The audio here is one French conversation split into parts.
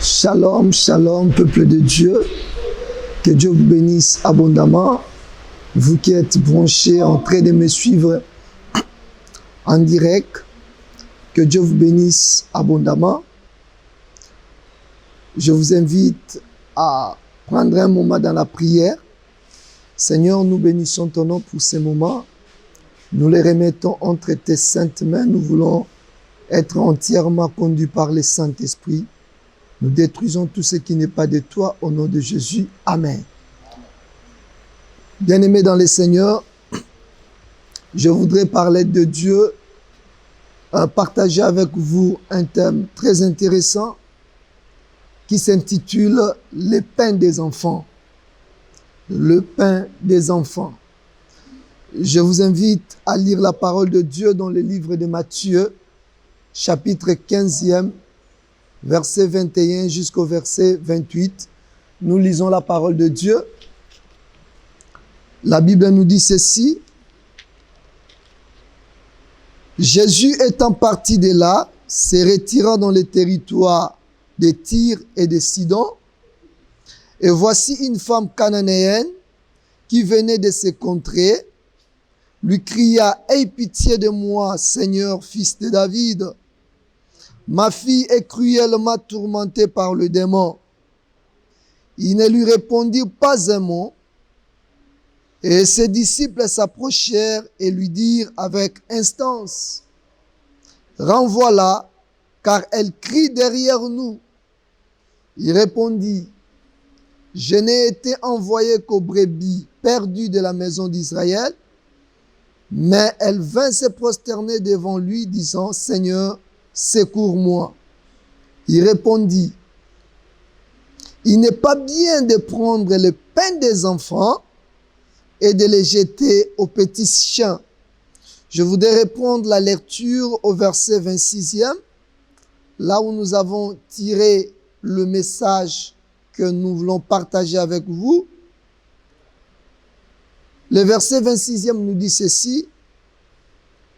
Shalom, shalom, peuple de Dieu. Que Dieu vous bénisse abondamment. Vous qui êtes branchés en train de me suivre en direct, que Dieu vous bénisse abondamment. Je vous invite à prendre un moment dans la prière. Seigneur, nous bénissons ton nom pour ces moments. Nous les remettons entre tes saintes mains. Nous voulons être entièrement conduits par le Saint-Esprit. Nous détruisons tout ce qui n'est pas de toi au nom de Jésus. Amen. Bien-aimés dans le Seigneur, je voudrais parler de Dieu, partager avec vous un thème très intéressant qui s'intitule « Le pain des enfants ». Le pain des enfants. Je vous invite à lire la parole de Dieu dans le livre de Matthieu, chapitre 15e, verset 21 jusqu'au verset 28. Nous lisons la parole de Dieu. La Bible nous dit ceci. Jésus étant parti de là, se retirant dans les territoires de Tyr et de Sidon, et voici une femme cananéenne qui venait de ces contrées, lui cria « Aie pitié de moi, Seigneur, fils de David. Ma fille est cruellement tourmentée par le démon. » Il ne lui répondit pas un mot, et ses disciples s'approchèrent et lui dirent avec instance « Renvoie-la, car elle crie derrière nous. » Il répondit « Je n'ai été envoyé qu'aux brebis perdues de la maison d'Israël. » Mais elle vint se prosterner devant lui, disant « Seigneur, secours-moi. » Il répondit « Il n'est pas bien de prendre le pain des enfants et de les jeter aux petits chiens. » Je voudrais reprendre la lecture au verset 26e, là où nous avons tiré le message que nous voulons partager avec vous. Le verset 26e nous dit ceci.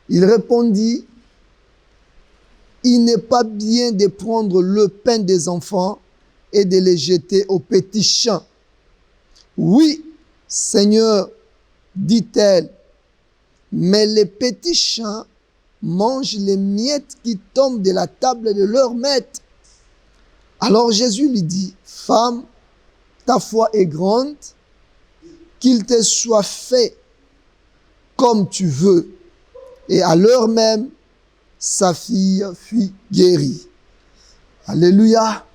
Il répondit, « Il n'est pas bien de prendre le pain des enfants et de les jeter aux petits chiens. » « Oui, Seigneur, dit-elle, mais les petits chiens mangent les miettes qui tombent de la table de leur maître. » Alors Jésus lui dit, « Femme, ta foi est grande, qu'il te soit fait comme tu veux. » Et à l'heure même, sa fille fut guérie. Alléluia.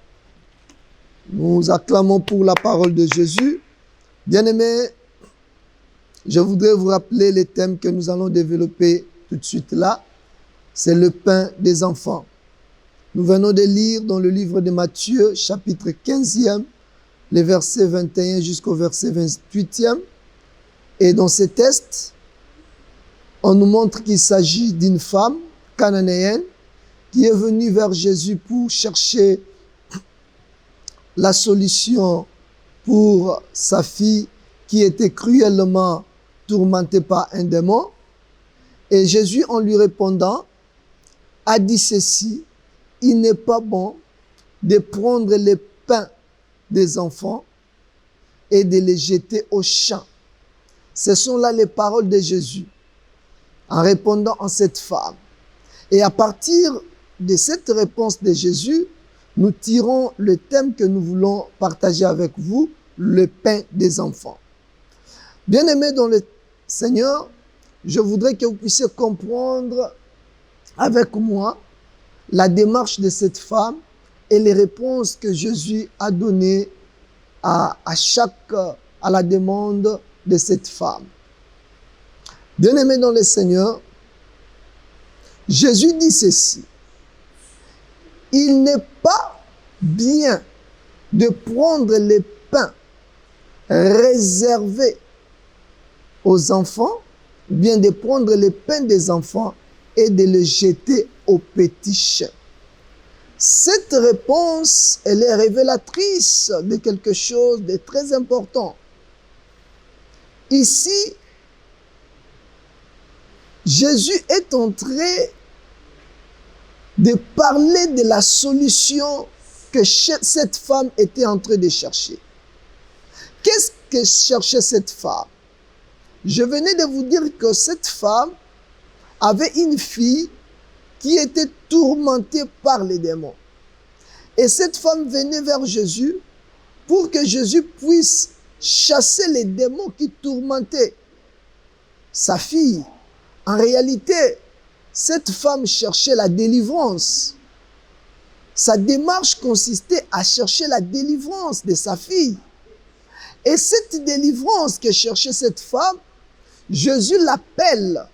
Nous acclamons pour la parole de Jésus. Bien-aimés, je voudrais vous rappeler les thèmes que nous allons développer tout de suite là. C'est le pain des enfants. Nous venons de lire dans le livre de Matthieu, chapitre 15e, les versets 21 jusqu'au verset 28e. Et dans ces textes, on nous montre qu'il s'agit d'une femme cananéenne qui est venue vers Jésus pour chercher la solution pour sa fille qui était cruellement tourmentée par un démon. Et Jésus, en lui répondant, a dit ceci, « Il n'est pas bon de prendre les pains des enfants et de les jeter aux champs. » Ce sont là les paroles de Jésus en répondant à cette femme. Et à partir de cette réponse de Jésus, nous tirons le thème que nous voulons partager avec vous, le pain des enfants. Bien-aimés dans le Seigneur, je voudrais que vous puissiez comprendre avec moi la démarche de cette femme et les réponses que Jésus a données à la demande de cette femme. Bien-aimés dans le Seigneur, Jésus dit ceci. Il n'est pas bien de prendre les pains réservés aux enfants, bien de prendre les pains des enfants et de les jeter aux petits chiens. Cette réponse, elle est révélatrice de quelque chose de très important. Ici, Jésus est en train de parler de la solution que cette femme était en train de chercher? Qu'est-ce que cherchait cette femme? Je venais de vous dire que cette femme avait une fille qui était tourmentée par les démons. Et cette femme venait vers Jésus pour que Jésus puisse chasser les démons qui tourmentaient sa fille. En réalité, cette femme cherchait la délivrance. Sa démarche consistait à chercher la délivrance de sa fille. Et cette délivrance que cherchait cette femme, Jésus l'appelle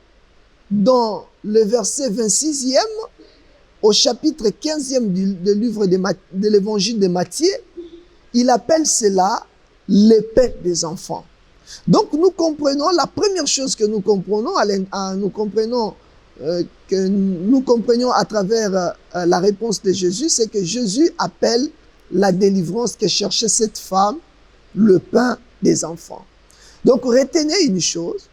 dans le verset 26e, au chapitre 15e du livre de l'évangile de Matthieu, il appelle cela le pain des enfants. Donc nous comprenons, la première chose que nous comprenons, que nous comprenions à travers la réponse de Jésus, c'est que Jésus appelle la délivrance que cherchait cette femme le pain des enfants. Donc retenez une chose,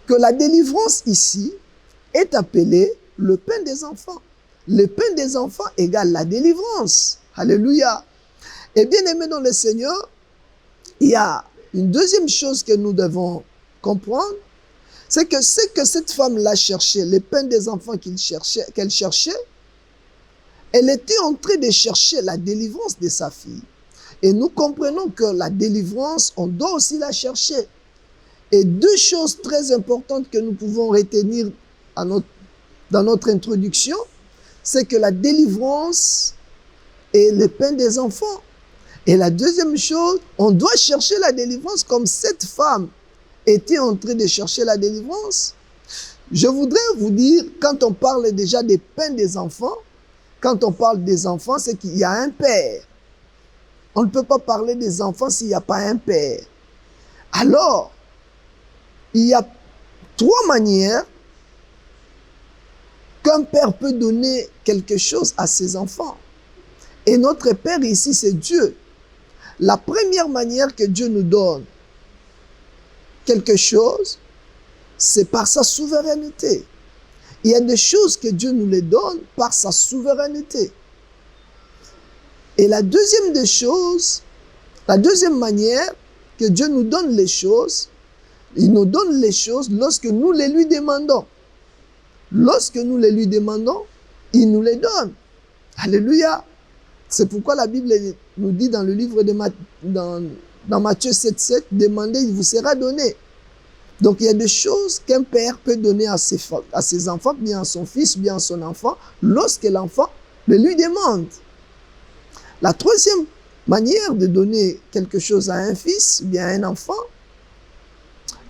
que la délivrance ici est appelée le pain des enfants. Le pain des enfants égale la délivrance. Alléluia. Et bien aimé dans le Seigneur, il y a une deuxième chose que nous devons comprendre, c'est que ce que cette femme-là cherchait, le pain des enfants qu'elle cherchait, elle était en train de chercher la délivrance de sa fille. Et nous comprenons que la délivrance, on doit aussi la chercher. Et deux choses très importantes que nous pouvons retenir dans notre introduction, c'est que la délivrance est le pain des enfants. Et la deuxième chose, on doit chercher la délivrance comme cette femme était en train de chercher la délivrance. Je voudrais vous dire, quand on parle déjà des pains des enfants, quand on parle des enfants, c'est qu'il y a un père. On ne peut pas parler des enfants s'il n'y a pas un père. Alors, il y a trois manières qu'un père peut donner quelque chose à ses enfants. Et notre père ici, c'est Dieu. La première manière que Dieu nous donne quelque chose, c'est par sa souveraineté. Il y a des choses que Dieu nous les donne par sa souveraineté. Et la deuxième des choses, la deuxième manière que Dieu nous donne les choses, il nous donne les choses lorsque nous les lui demandons. Lorsque nous les lui demandons, il nous les donne. Alléluia. C'est pourquoi la Bible nous dit dans le livre de dans Matthieu 7,7, demandez, il vous sera donné. Donc il y a des choses qu'un père peut donner à ses enfants, bien à son fils, bien à son enfant, lorsque l'enfant le lui demande. La troisième manière de donner quelque chose à un fils, bien à un enfant,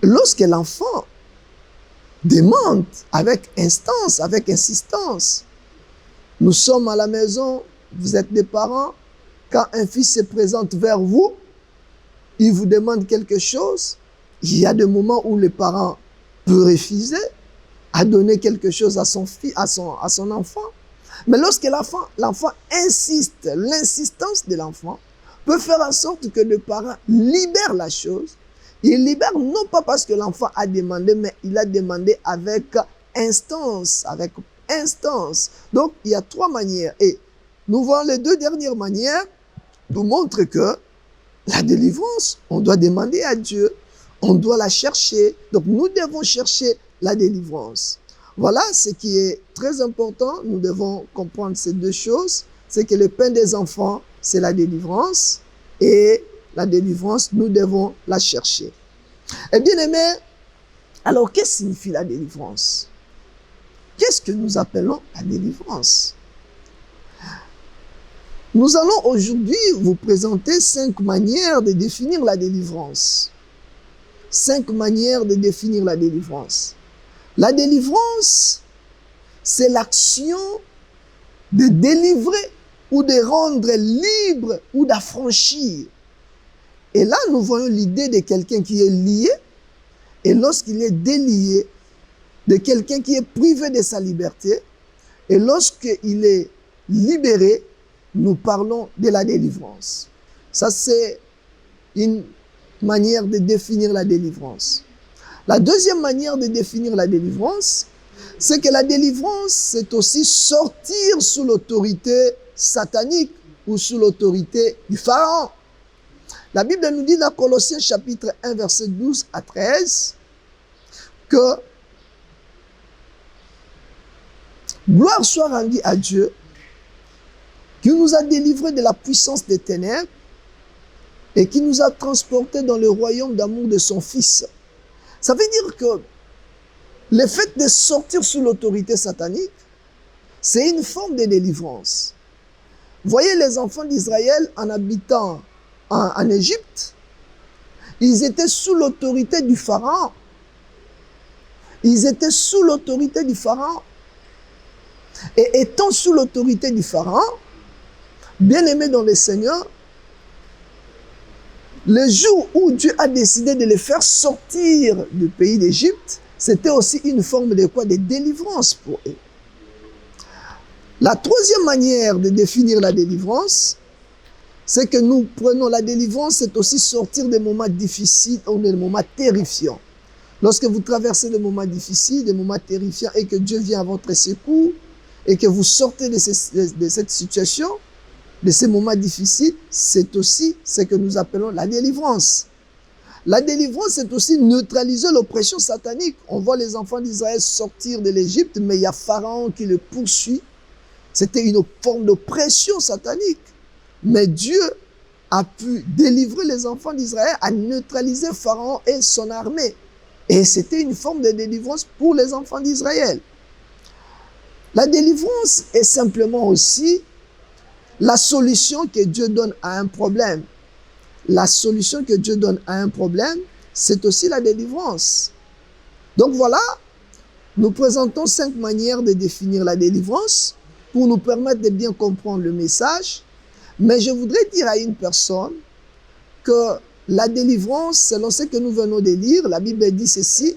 lorsque l'enfant demande avec instance, avec insistance. Nous sommes à la maison, vous êtes des parents, quand un fils se présente vers vous, il vous demande quelque chose, il y a des moments où le parent peut refuser à donner quelque chose à son fils, à son enfant. Mais lorsque l'enfant insiste, l'insistance de l'enfant peut faire en sorte que le parent libère la chose. Il libère non pas parce que l'enfant a demandé, mais il a demandé avec instance, Donc, il y a trois manières. Et nous voyons les deux dernières manières nous montrent que la délivrance, on doit demander à Dieu, on doit la chercher. Donc, nous devons chercher la délivrance. Voilà ce qui est très important. Nous devons comprendre ces deux choses. C'est que le pain des enfants, c'est la délivrance. Et la délivrance, nous devons la chercher. Et bien aimé, alors qu'est-ce que signifie la délivrance? Qu'est-ce que nous appelons la délivrance? Nous allons aujourd'hui vous présenter 5 manières de définir la délivrance. 5 manières de définir la délivrance. La délivrance, c'est l'action de délivrer ou de rendre libre ou d'affranchir. Et là, nous voyons l'idée de quelqu'un qui est lié, et lorsqu'il est délié, de quelqu'un qui est privé de sa liberté, et lorsqu'il est libéré, nous parlons de la délivrance. Ça, c'est une manière de définir la délivrance. La deuxième manière de définir la délivrance, c'est que la délivrance, c'est aussi sortir sous l'autorité satanique ou sous l'autorité du Pharaon. La Bible nous dit dans Colossiens chapitre 1, verset 12 à 13, que gloire soit rendue à Dieu, qui nous a délivrés de la puissance des ténèbres et qui nous a transportés dans le royaume d'amour de son Fils. Ça veut dire que le fait de sortir sous l'autorité satanique, c'est une forme de délivrance. Voyez les enfants d'Israël en habitant en Égypte, ils étaient sous l'autorité du Pharaon. Ils étaient sous l'autorité du Pharaon. Et étant sous l'autorité du Pharaon, bien-aimés dans le Seigneur, le jour où Dieu a décidé de les faire sortir du pays d'Égypte, c'était aussi une forme de quoi? De délivrance pour eux. La troisième manière de définir la délivrance, c'est que nous prenons la délivrance, c'est aussi sortir des moments difficiles ou des moments terrifiants. Lorsque vous traversez des moments difficiles, des moments terrifiants et que Dieu vient à votre secours et que vous sortez de cette situation, de ces moments difficiles, c'est aussi ce que nous appelons la délivrance. La délivrance, c'est aussi neutraliser l'oppression satanique. On voit les enfants d'Israël sortir de l'Égypte, mais il y a Pharaon qui le poursuit. C'était une forme d'oppression satanique. Mais Dieu a pu délivrer les enfants d'Israël, à neutraliser Pharaon et son armée. Et c'était une forme de délivrance pour les enfants d'Israël. La délivrance est simplement aussi la solution que Dieu donne à un problème. La solution que Dieu donne à un problème, c'est aussi la délivrance. Donc voilà, nous présentons 5 manières de définir la délivrance pour nous permettre de bien comprendre le message. Mais je voudrais dire à une personne que la délivrance, selon ce que nous venons de lire, la Bible dit ceci,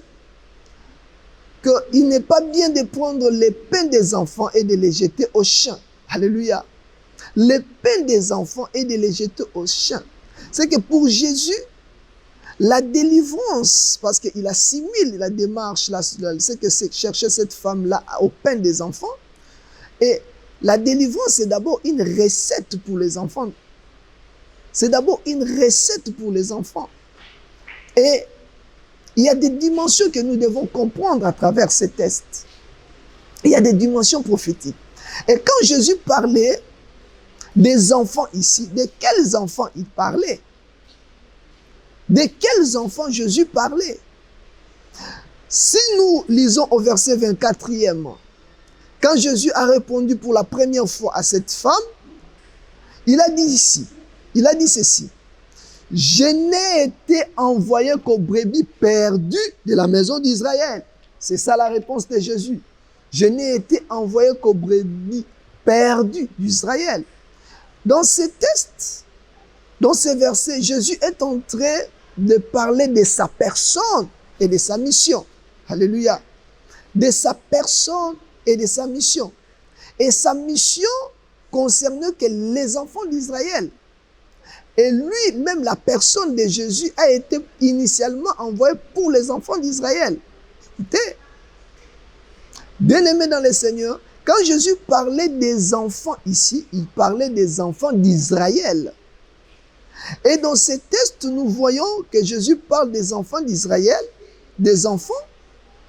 qu'il n'est pas bien de prendre les pains des enfants et de les jeter aux chiens. Alléluia. Les pains des enfants et de les jeter aux chiens. C'est que pour Jésus, la délivrance, parce qu'il assimile la démarche, c'est que c'est chercher cette femme-là au pain des enfants. Et la délivrance, c'est d'abord une recette pour les enfants. C'est d'abord une recette pour les enfants. Et il y a des dimensions que nous devons comprendre à travers ces tests. Il y a des dimensions prophétiques. Et quand Jésus parlait des enfants ici, de quels enfants il parlait? De quels enfants Jésus parlait? Si nous lisons au verset 24e, quand Jésus a répondu pour la première fois à cette femme, il a dit ici, il a dit ceci: je n'ai été envoyé qu'aux brebis perdues de la maison d'Israël. C'est ça la réponse de Jésus. Je n'ai été envoyé qu'aux brebis perdues d'Israël. Dans ces textes, dans ces versets, Jésus est en train de parler de sa personne et de sa mission. Alléluia. De sa personne et de sa mission. Et sa mission concerne que les enfants d'Israël. Et lui, même la personne de Jésus, a été initialement envoyée pour les enfants d'Israël. Écoutez, bien-aimés dans le Seigneur, quand Jésus parlait des enfants ici, il parlait des enfants d'Israël. Et dans ces textes, nous voyons que Jésus parle des enfants d'Israël, des enfants,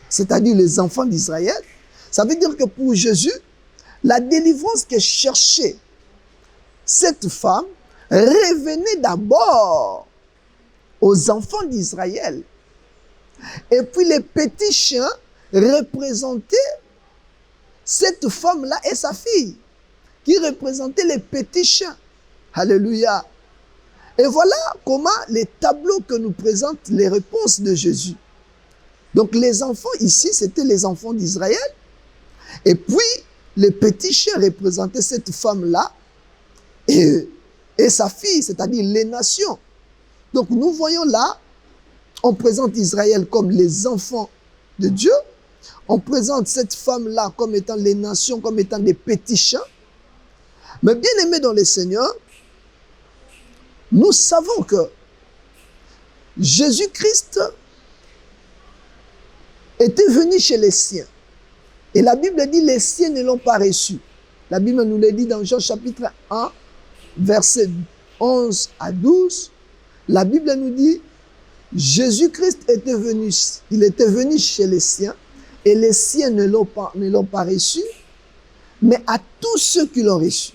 c'est-à-dire les enfants d'Israël. Ça veut dire que pour Jésus, la délivrance que cherchait cette femme revenait d'abord aux enfants d'Israël. Et puis les petits chiens représentaient cette femme-là et sa fille, qui représentaient les petits chiens. Alléluia. Et voilà comment les tableaux que nous présentent les réponses de Jésus. Donc les enfants ici, c'était les enfants d'Israël. Et puis, les petits chiens représentaient cette femme-là et sa fille, c'est-à-dire les nations. Donc nous voyons là, on présente Israël comme les enfants de Dieu. On présente cette femme-là comme étant les nations, comme étant des petits chiens. Mais bien aimés dans le Seigneur, nous savons que Jésus-Christ était venu chez les siens. Et la Bible dit les siens ne l'ont pas reçu. La Bible nous le dit dans Jean chapitre 1, versets 11 à 12, la Bible nous dit, Jésus-Christ était venu, il était venu chez les siens, et les siens ne l'ont pas reçu, mais à tous ceux qui l'ont reçu,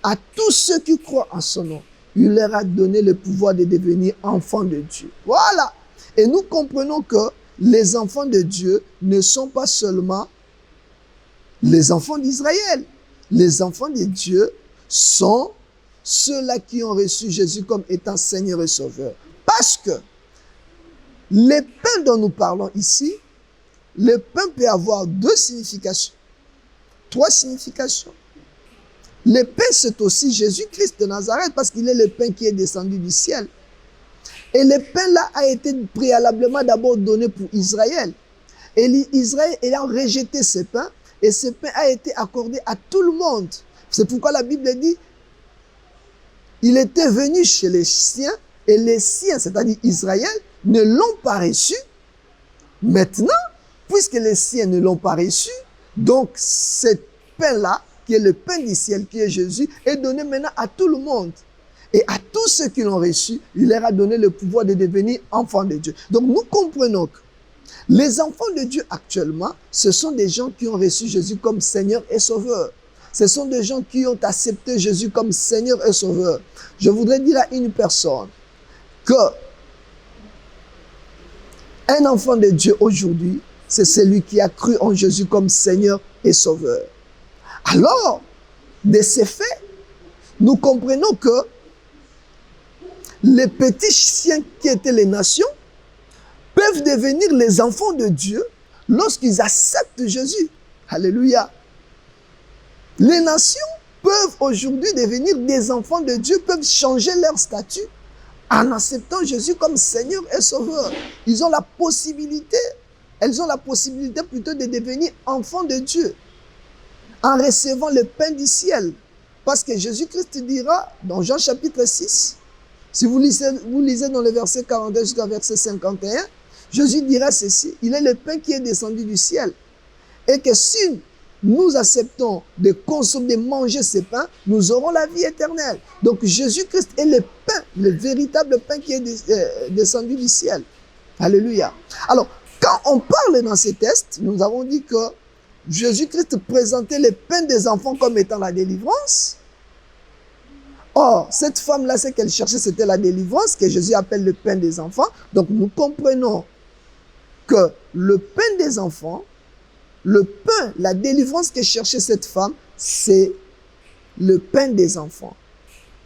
à tous ceux qui croient en son nom, il leur a donné le pouvoir de devenir enfants de Dieu. Voilà. Et nous comprenons que les enfants de Dieu ne sont pas seulement les enfants d'Israël. Les enfants de Dieu sont ceux-là qui ont reçu Jésus comme étant Seigneur et Sauveur. Parce que les pains dont nous parlons ici, le pain peut avoir 2 significations, 3 significations. Le pain, c'est aussi Jésus-Christ de Nazareth parce qu'il est le pain qui est descendu du ciel. Et le pain-là a été préalablement d'abord donné pour Israël. Et Israël ayant rejeté ce pain, et ce pain a été accordé à tout le monde. C'est pourquoi la Bible dit, il était venu chez les siens, et les siens, c'est-à-dire Israël, ne l'ont pas reçu. Maintenant, puisque les siens ne l'ont pas reçu, donc ce pain-là, qui est le pain du ciel, qui est Jésus, est donné maintenant à tout le monde. Et à tous ceux qui l'ont reçu, il leur a donné le pouvoir de devenir enfants de Dieu. Donc nous comprenons que les enfants de Dieu actuellement, ce sont des gens qui ont reçu Jésus comme Seigneur et Sauveur. Ce sont des gens qui ont accepté Jésus comme Seigneur et Sauveur. Je voudrais dire à une personne que un enfant de Dieu aujourd'hui, c'est celui qui a cru en Jésus comme Seigneur et Sauveur. Alors, de ces faits, nous comprenons que les petits chiens qui étaient les nations peuvent devenir les enfants de Dieu lorsqu'ils acceptent Jésus. Alléluia. Les nations peuvent aujourd'hui devenir des enfants de Dieu, peuvent changer leur statut en acceptant Jésus comme Seigneur et Sauveur. Ils ont la possibilité, elles ont la possibilité plutôt de devenir enfants de Dieu en recevant le pain du ciel. Parce que Jésus-Christ dira dans Jean chapitre 6, si vous lisez dans le verset 42 jusqu'au verset 51, Jésus dira ceci, il est le pain qui est descendu du ciel. Et que si nous acceptons de consommer, de manger ce pain, nous aurons la vie éternelle. Donc Jésus-Christ est le pain, le véritable pain qui est descendu du ciel. Alléluia. Alors, quand on parle dans ces tests, nous avons dit que Jésus-Christ présentait le pain des enfants comme étant la délivrance. Or, cette femme-là, ce qu'elle cherchait, c'était la délivrance, que Jésus appelle le pain des enfants. Donc, nous comprenons que le pain des enfants, le pain, la délivrance que cherchait cette femme, c'est le pain des enfants.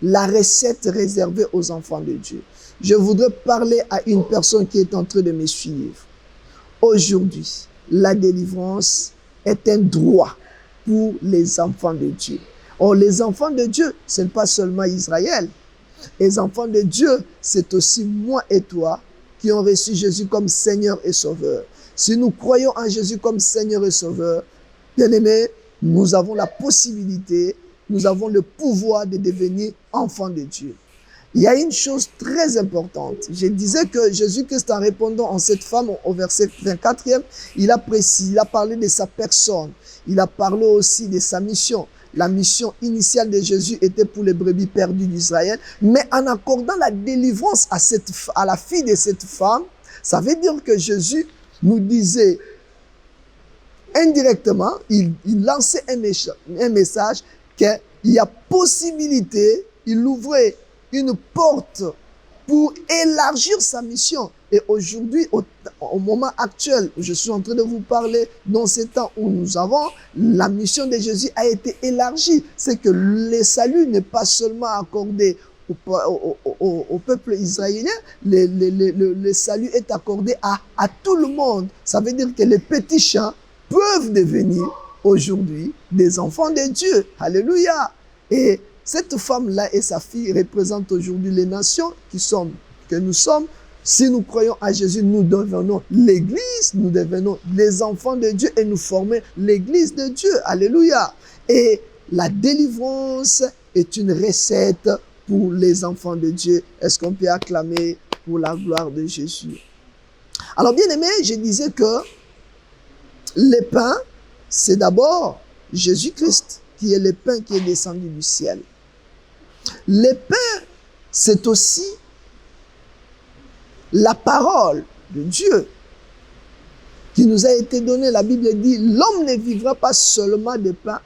La recette réservée aux enfants de Dieu. Je voudrais parler à une personne qui est en train de me suivre. Aujourd'hui, la délivrance est un droit pour les enfants de Dieu. Or, les enfants de Dieu, ce n'est pas seulement Israël. Les enfants de Dieu, c'est aussi moi et toi qui ont reçu Jésus comme Seigneur et Sauveur. Si nous croyons en Jésus comme Seigneur et Sauveur, bien-aimés, nous avons la possibilité, nous avons le pouvoir de devenir enfants de Dieu. Il y a une chose très importante. Je disais que Jésus-Christ, en répondant à cette femme au verset 24e, il a parlé de sa personne. Il a parlé aussi de sa mission. La mission initiale de Jésus était pour les brebis perdues d'Israël. Mais en accordant la délivrance à la fille de cette femme, ça veut dire que Jésus nous disait indirectement, il lançait un message qu'il y a possibilité, il ouvrait une porte pour élargir sa mission. Et aujourd'hui, au moment actuel, je suis en train de vous parler, dans ces temps où nous avons, la mission de Jésus a été élargie. C'est que le salut n'est pas seulement accordé au peuple israélien, le salut est accordé à tout le monde. Ça veut dire que les petits chiens peuvent devenir aujourd'hui des enfants de Dieu. Alléluia. Et cette femme-là et sa fille représentent aujourd'hui les nations que nous sommes. Si nous croyons à Jésus, nous devenons l'Église, nous devenons les enfants de Dieu et nous formons l'Église de Dieu. Alléluia. Et la délivrance est une recette pour les enfants de Dieu. Est-ce qu'on peut acclamer pour la gloire de Jésus? Alors, bien aimé, je disais que le pain, c'est d'abord Jésus-Christ qui est le pain qui est descendu du ciel. Le pain, c'est aussi la parole de Dieu qui nous a été donnée. La Bible dit, l'homme ne vivra pas seulement de pain,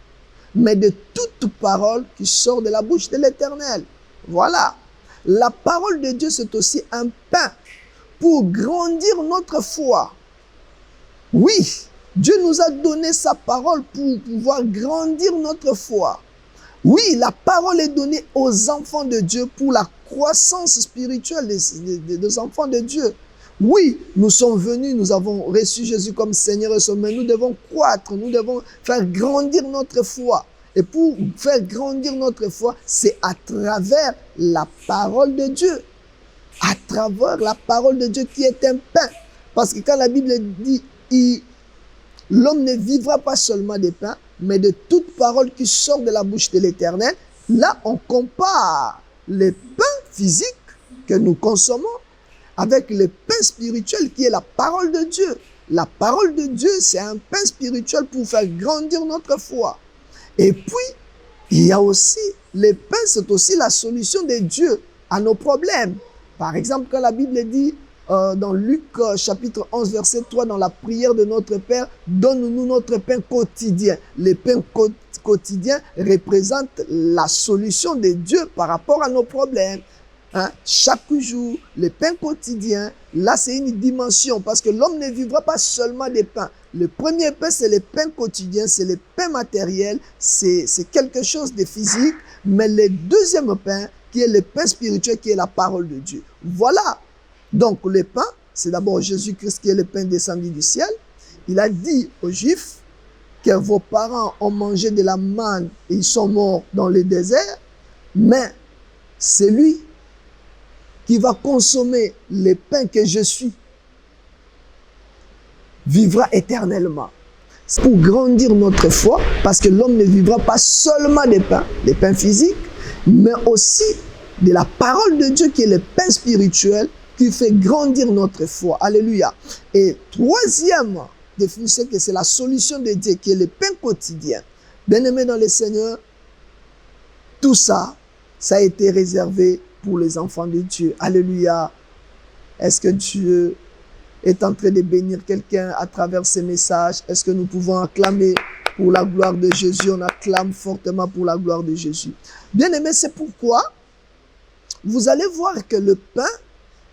mais de toute parole qui sort de la bouche de l'Éternel. Voilà. La parole de Dieu, c'est aussi un pain pour grandir notre foi. Oui, Dieu nous a donné sa parole pour pouvoir grandir notre foi. Oui, la parole est donnée aux enfants de Dieu pour la croissance spirituelle des enfants de Dieu. Oui, nous sommes venus, nous avons reçu Jésus comme Seigneur et Sauveur, mais nous devons croître, nous devons faire grandir notre foi. Et pour faire grandir notre foi, c'est à travers la parole de Dieu. À travers la parole de Dieu qui est un pain. Parce que quand la Bible dit, l'homme ne vivra pas seulement de pain, mais de toute parole qui sort de la bouche de l'Éternel, là on compare le pain physique que nous consommons avec le pain spirituel qui est la parole de Dieu. La parole de Dieu, c'est un pain spirituel pour faire grandir notre foi. Et puis, il y a aussi, le pain, c'est aussi la solution de Dieu à nos problèmes. Par exemple, quand la Bible dit dans Luc chapitre 11, verset 3, dans la prière de notre Père, donne-nous notre pain quotidien. Le pain quotidien représente la solution de Dieu par rapport à nos problèmes. Hein? Chaque jour, le pain quotidien, là c'est une dimension parce que l'homme ne vivra pas seulement des pains. Le premier pain, c'est le pain quotidien, c'est le pain matériel, c'est quelque chose de physique, mais le deuxième pain, qui est le pain spirituel, qui est la parole de Dieu. Voilà. Donc le pain, c'est d'abord Jésus-Christ qui est le pain descendu du ciel. Il a dit aux Juifs que vos parents ont mangé de la manne et ils sont morts dans le désert, mais c'est lui qui va consommer le pain que je suis, vivra éternellement. C'est pour grandir notre foi, parce que l'homme ne vivra pas seulement des pains physiques, mais aussi de la parole de Dieu qui est le pain spirituel qui fait grandir notre foi. Alléluia. Et troisième définition, que c'est la solution de Dieu qui est le pain quotidien. Bien-aimés dans le Seigneur, tout ça, ça a été réservé pour les enfants de Dieu. Alléluia. Est-ce que Dieu est en train de bénir quelqu'un à travers ces messages? Est-ce que nous pouvons acclamer pour la gloire de Jésus? On acclame fortement pour la gloire de Jésus. Bien-aimés, c'est pourquoi vous allez voir que le pain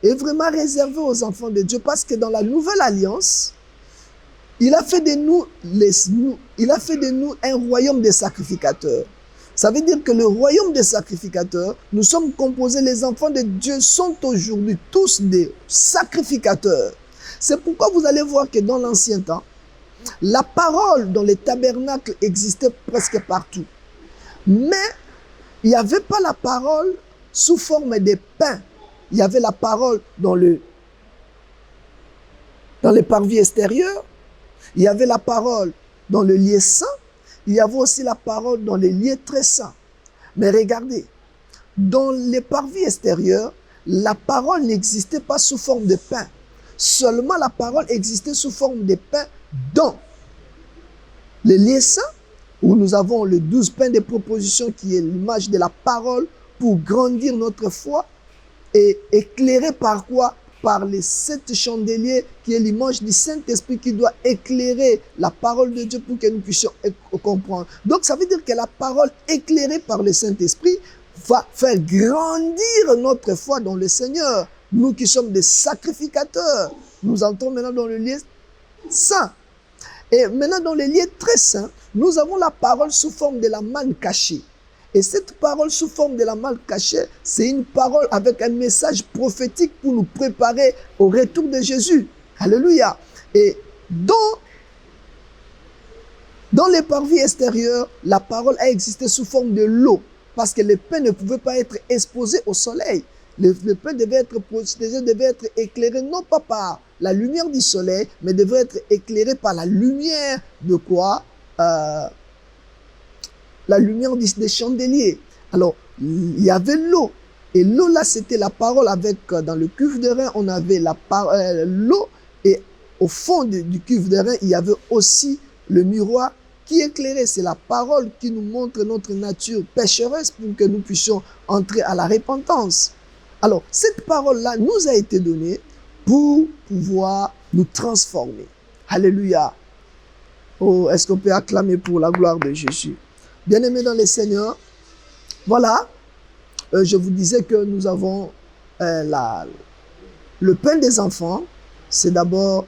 est vraiment réservé aux enfants de Dieu, parce que dans la nouvelle alliance, il a fait de nous un royaume de sacrificateurs. Ça veut dire que le royaume des sacrificateurs, nous sommes composés, les enfants de Dieu sont aujourd'hui tous des sacrificateurs. C'est pourquoi vous allez voir que dans l'ancien temps, la parole dans les tabernacles existait presque partout. Mais il n'y avait pas la parole sous forme de pain. Il y avait la parole dans les parvis extérieurs. Il y avait la parole dans le lieu saint. Il y avait aussi la parole dans les lieux très saints. Mais regardez, dans les parvis extérieurs, la parole n'existait pas sous forme de pain. Seulement la parole existait sous forme de pain dans les lieux saints, où nous avons le 12 pains de proposition qui est l'image de la parole pour grandir notre foi, et éclairé par quoi? Par les 7 chandeliers qui est l'image du Saint-Esprit qui doit éclairer la parole de Dieu pour que nous puissions comprendre. Donc ça veut dire que la parole éclairée par le Saint-Esprit va faire grandir notre foi dans le Seigneur. Nous qui sommes des sacrificateurs, nous entrons maintenant dans le lieu saint. Et maintenant dans le lieu très saint, nous avons la parole sous forme de la manne cachée. Et cette parole sous forme de la manne cachée, c'est une parole avec un message prophétique pour nous préparer au retour de Jésus. Alléluia. Et dans les parvis extérieurs, la parole a existé sous forme de l'eau, parce que le pain ne pouvait pas être exposé au soleil. Le pain devait être protégé, devait être éclairé non pas par la lumière du soleil, mais devait être éclairé par la lumière de quoi? La lumière des chandeliers. Alors, il y avait l'eau. Et l'eau, là, c'était la parole avec, dans le cuve de rein, on avait l'eau. Et au fond du cuve de rein, il y avait aussi le miroir qui est éclairée. C'est la parole qui nous montre notre nature pécheresse pour que nous puissions entrer à la repentance. Alors, cette parole-là nous a été donnée pour pouvoir nous transformer. Alléluia. Oh, est-ce qu'on peut acclamer pour la gloire de Jésus? Bien-aimés dans les Seigneurs, voilà, je vous disais que nous avons le pain des enfants. C'est d'abord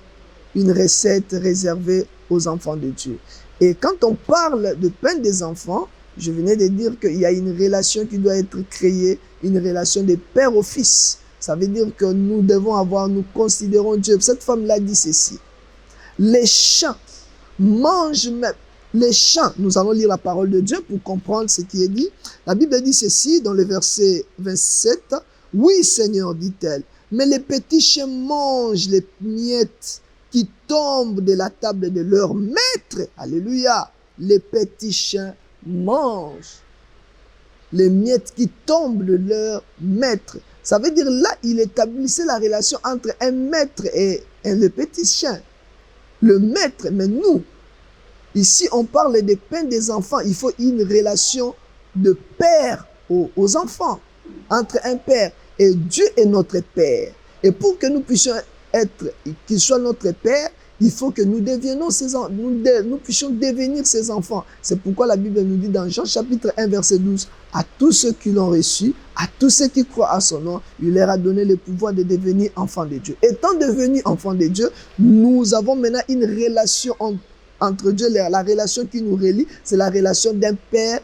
une recette réservée aux enfants de Dieu. Et quand on parle de pain des enfants, je venais de dire qu'il y a une relation qui doit être créée, une relation de père au fils. Ça veut dire que nous considérons Dieu. Cette femme-là dit ceci. Les champs mangent même. Les champs, nous allons lire la parole de Dieu pour comprendre ce qui est dit. La Bible dit ceci dans le verset 27. Oui, Seigneur, dit-elle, mais les petits chiens mangent les miettes qui tombent de la table de leur maître. Alléluia. Les petits chiens mangent les miettes qui tombent de leur maître. Ça veut dire là, il établissait la relation entre un maître et le petit chien. Le maître, mais nous, ici on parle des pains des enfants. Il faut une relation de père aux enfants, entre un père et Dieu est notre père. Et pour que nous puissions qu'il soit notre père, il faut que nous puissions devenir ses enfants. C'est pourquoi la Bible nous dit dans Jean chapitre 1 verset 12, à tous ceux qui l'ont reçu, à tous ceux qui croient à son nom, il leur a donné le pouvoir de devenir enfants de Dieu. Étant devenus enfants de Dieu, nous avons maintenant une relation entre Dieu. La relation qui nous relie, c'est la relation d'un père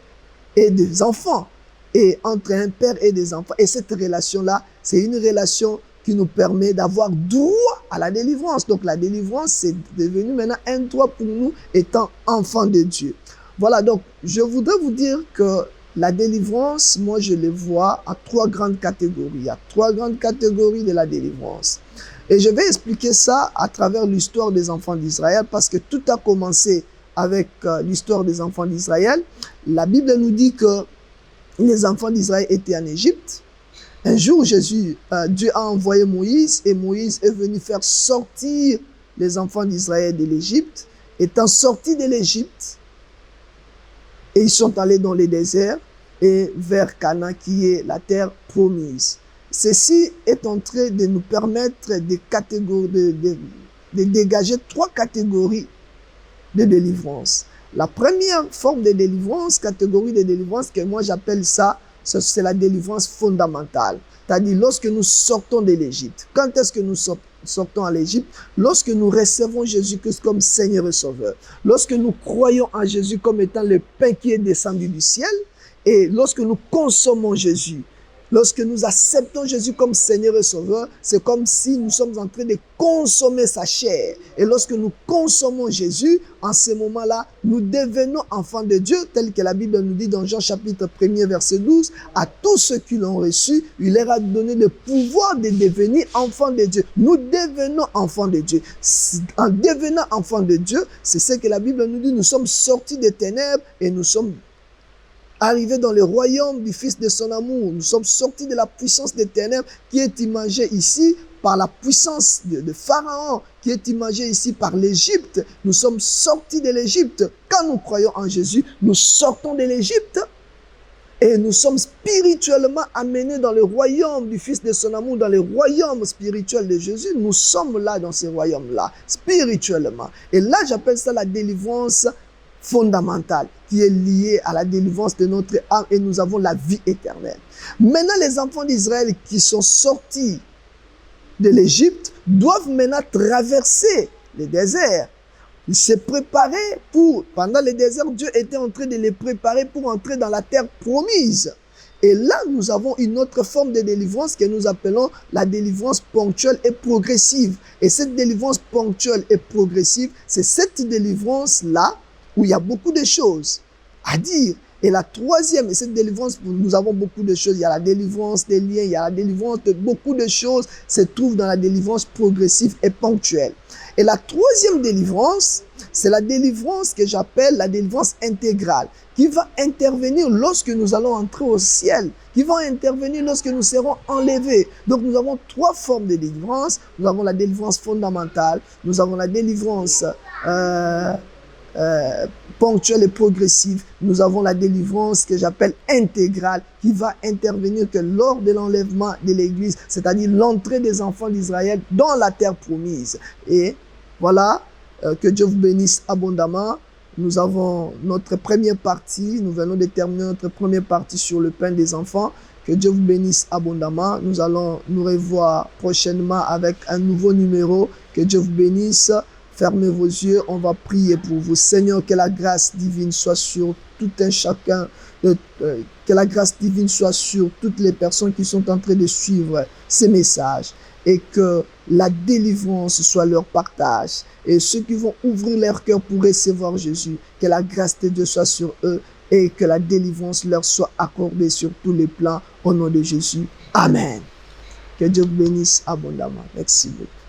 et des enfants. Et entre un père et des enfants. Et cette relation-là, c'est une relation qui nous permet d'avoir droit à la délivrance. Donc la délivrance, c'est devenu maintenant un droit pour nous étant enfants de Dieu. Voilà, donc je voudrais vous dire que la délivrance, moi je les vois à trois grandes catégories. Il y a trois grandes catégories de la délivrance. Et je vais expliquer ça à travers l'histoire des enfants d'Israël parce que tout a commencé avec l'histoire des enfants d'Israël. La Bible nous dit que les enfants d'Israël étaient en Égypte. Un jour, Dieu a envoyé Moïse et Moïse est venu faire sortir les enfants d'Israël de l'Égypte. Étant sortis de l'Égypte, et ils sont allés dans les déserts et vers Canaan qui est la terre promise. Ceci est en train de nous permettre de dégager trois catégories de délivrance. La première forme de délivrance, catégorie de délivrance, que moi j'appelle ça, c'est la délivrance fondamentale. C'est-à-dire lorsque nous sortons de l'Égypte. Quand est-ce que nous sortons à l'Égypte? Lorsque nous recevons Jésus-Christ comme Seigneur et Sauveur. Lorsque nous croyons en Jésus comme étant le pain qui est descendu du ciel. Et lorsque nous consommons Jésus. Lorsque nous acceptons Jésus comme Seigneur et Sauveur, c'est comme si nous sommes en train de consommer sa chair. Et lorsque nous consommons Jésus, en ce moment-là, nous devenons enfants de Dieu, tel que la Bible nous dit dans Jean chapitre 1er verset 12, à tous ceux qui l'ont reçu, il leur a donné le pouvoir de devenir enfants de Dieu. Nous devenons enfants de Dieu. En devenant enfants de Dieu, c'est ce que la Bible nous dit, nous sommes sortis des ténèbres et nous sommes arrivés dans le royaume du Fils de son amour. Nous sommes sortis de la puissance des ténèbres qui est imagée ici par la puissance de Pharaon, qui est imagée ici par l'Égypte. Nous sommes sortis de l'Égypte. Quand nous croyons en Jésus, nous sortons de l'Égypte et nous sommes spirituellement amenés dans le royaume du Fils de son amour, dans le royaume spirituel de Jésus. Nous sommes là dans ce royaume-là, spirituellement. Et là, j'appelle ça la délivrance fondamentale qui est liée à la délivrance de notre âme et nous avons la vie éternelle. Maintenant, les enfants d'Israël qui sont sortis de l'Égypte doivent maintenant traverser le désert. Ils se préparaient pendant le désert, Dieu était en train de les préparer pour entrer dans la terre promise. Et là, nous avons une autre forme de délivrance que nous appelons la délivrance ponctuelle et progressive. Et cette délivrance ponctuelle et progressive, c'est cette délivrance-là où il y a beaucoup de choses à dire. Et la troisième, et cette délivrance, nous avons beaucoup de choses. Il y a la délivrance des liens, il y a la délivrance de beaucoup de choses se trouvent dans la délivrance progressive et ponctuelle. Et la troisième délivrance, c'est la délivrance que j'appelle la délivrance intégrale, qui va intervenir lorsque nous allons entrer au ciel, qui va intervenir lorsque nous serons enlevés. Donc nous avons trois formes de délivrance. Nous avons la délivrance fondamentale, nous avons la délivrance ponctuelle et progressive. Nous avons la délivrance que j'appelle intégrale, qui va intervenir que lors de l'enlèvement de l'Église, c'est-à-dire l'entrée des enfants d'Israël dans la terre promise. Et voilà, que Dieu vous bénisse abondamment. Nous avons notre première partie, nous venons de terminer notre première partie sur le pain des enfants. Que Dieu vous bénisse abondamment. Nous allons nous revoir prochainement avec un nouveau numéro. Que Dieu vous bénisse. Fermez vos yeux, on va prier pour vous. Seigneur, que la grâce divine soit sur tout un chacun, que la grâce divine soit sur toutes les personnes qui sont en train de suivre ces messages et que la délivrance soit leur partage. Et ceux qui vont ouvrir leur cœur pour recevoir Jésus, que la grâce de Dieu soit sur eux et que la délivrance leur soit accordée sur tous les plans au nom de Jésus. Amen. Que Dieu vous bénisse abondamment. Merci beaucoup.